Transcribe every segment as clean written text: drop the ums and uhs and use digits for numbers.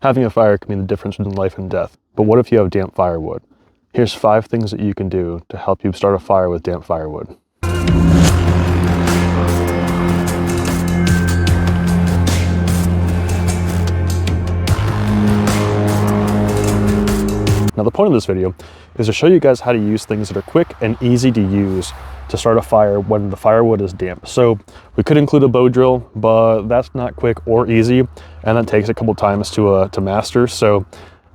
Having a fire can mean the difference between life and death, but what if you have damp firewood? Here's 5 things that you can do to help you start a fire with damp firewood. Now the point of this video is to show you guys how to use things that are quick and easy to use to start a fire when the firewood is damp. So we could include a bow drill, but that's not quick or easy, and that takes a couple times to master. So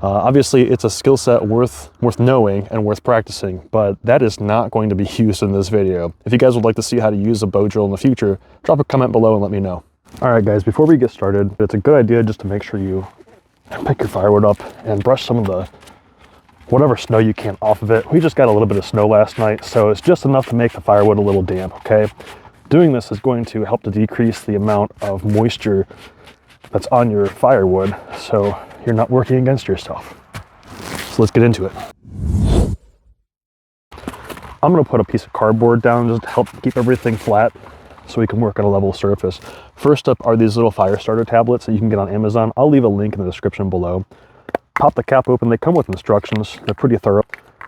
obviously it's a skill set worth knowing and worth practicing, but that is not going to be used in this video. If you guys would like to see how to use a bow drill in the future, drop a comment below and let me know. All right guys, before we get started, it's a good idea just to make sure you pick your firewood up and brush some of the whatever snow you can off of it. We just got a little bit of snow last night, so it's just enough to make the firewood a little damp, okay? Doing this is going to help to decrease the amount of moisture that's on your firewood, so you're not working against yourself. So let's get into it. I'm gonna put a piece of cardboard down just to help keep everything flat so we can work on a level surface. First up are these little fire starter tablets that you can get on Amazon. I'll leave a link in the description below. Pop the cap open. They come with instructions. They're pretty thorough.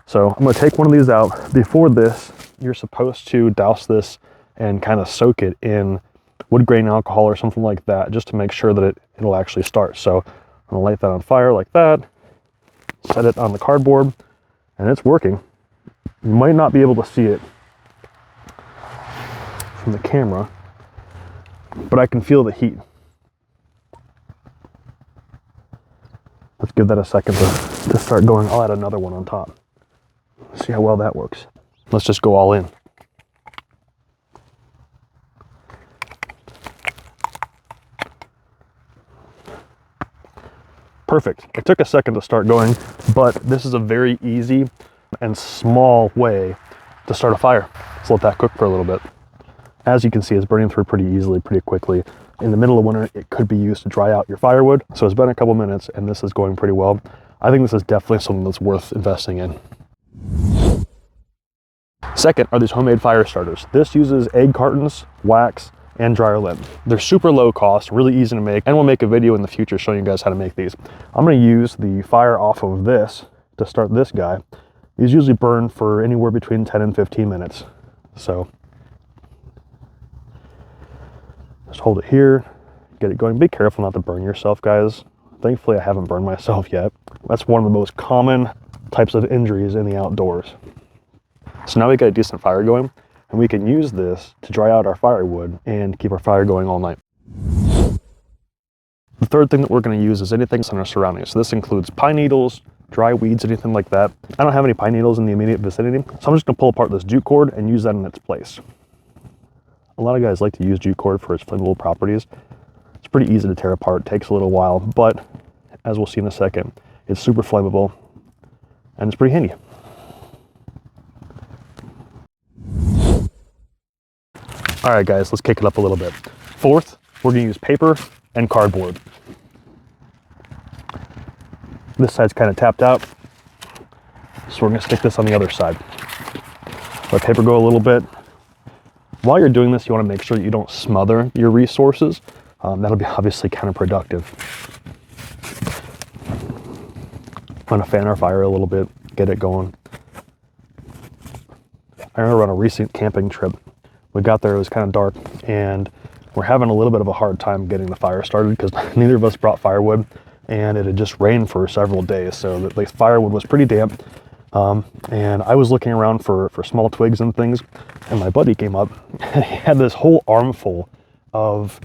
So I'm going to take one of these out. Before this, you're supposed to douse this and kind of soak it in wood grain alcohol or something like that, just to make sure that it'll actually start. So I'm going to light that on fire like that, set it on the cardboard, and it's working. You might not be able to see it from the camera, but I can feel the heat. Let's give that a second to start going. I'll add another one on top. See how well that works. Let's just go all in. Perfect. It took a second to start going, but this is a very easy and small way to start a fire. Let's let that cook for a little bit. As you can see, it's burning through pretty easily, pretty quickly. In the middle of winter, it could be used to dry out your firewood. So it's been a couple minutes and this is going pretty well. I think this is definitely something that's worth investing in. Second are these homemade fire starters. This uses egg cartons, wax, and dryer lint. They're super low cost, really easy to make, and we'll make a video in the future showing you guys how to make these. I'm gonna use the fire off of this to start this guy. These usually burn for anywhere between 10 and 15 minutes. So just hold it here, get it going. Be careful not to burn yourself, guys. Thankfully, I haven't burned myself yet. That's one of the most common types of injuries in the outdoors. So now we got a decent fire going, and we can use this to dry out our firewood and keep our fire going all night. The third thing that we're going to use is anything in our surroundings. So this includes pine needles, dry weeds, anything like that. I don't have any pine needles in the immediate vicinity, so I'm just going to pull apart this jute cord and use that in its place. A lot of guys like to use jute cord for its flammable properties. It's pretty easy to tear apart, takes a little while, but as we'll see in a second, it's super flammable and it's pretty handy. All right guys, let's kick it up a little bit. Fourth, we're gonna use paper and cardboard. This side's kind of tapped out, so we're gonna stick this on the other side. Let paper go a little bit. While you're doing this, you want to make sure that you don't smother your resources. That'll be obviously counterproductive. I'm going to fan our fire a little bit, get it going. I remember on a recent camping trip, we got there, it was kind of dark, and we're having a little bit of a hard time getting the fire started because neither of us brought firewood, and it had just rained for several days, so the firewood was pretty damp. And I was looking around for small twigs and things, and my buddy came up and he had this whole armful of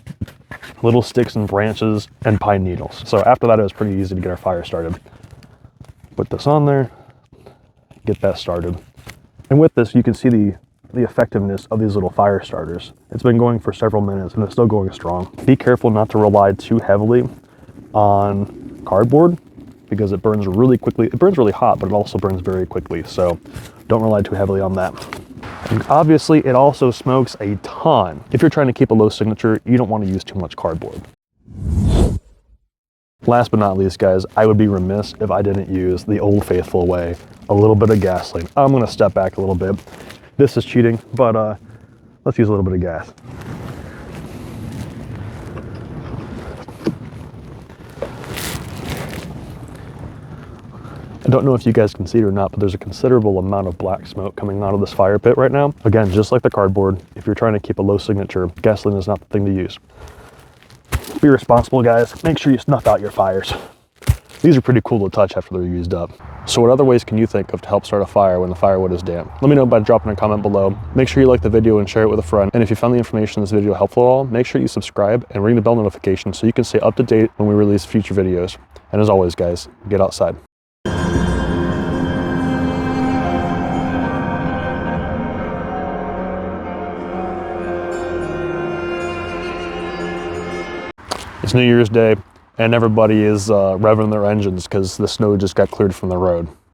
little sticks and branches and pine needles. So after that, it was pretty easy to get our fire started. Put this on there, get that started. And with this, you can see the effectiveness of these little fire starters. It's been going for several minutes and it's still going strong. Be careful not to rely too heavily on cardboard, because it burns really quickly. It burns really hot, but it also burns very quickly. So don't rely too heavily on that. And obviously it also smokes a ton. If you're trying to keep a low signature, you don't want to use too much cardboard. Last but not least, guys, I would be remiss if I didn't use the old faithful way, a little bit of gasoline. I'm gonna step back a little bit. This is cheating, but let's use a little bit of gas. I don't know if you guys can see it or not, but there's a considerable amount of black smoke coming out of this fire pit right now. Again, just like the cardboard, if you're trying to keep a low signature, gasoline is not the thing to use. Be responsible, guys. Make sure you snuff out your fires. These are pretty cool to touch after they're used up. So what other ways can you think of to help start a fire when the firewood is damp? Let me know by dropping a comment below. Make sure you like the video and share it with a friend. And if you found the information in this video helpful at all, make sure you subscribe and ring the bell notification so you can stay up to date when we release future videos. And as always, guys, get outside. It's New Year's Day, and everybody is revving their engines because the snow just got cleared from the road.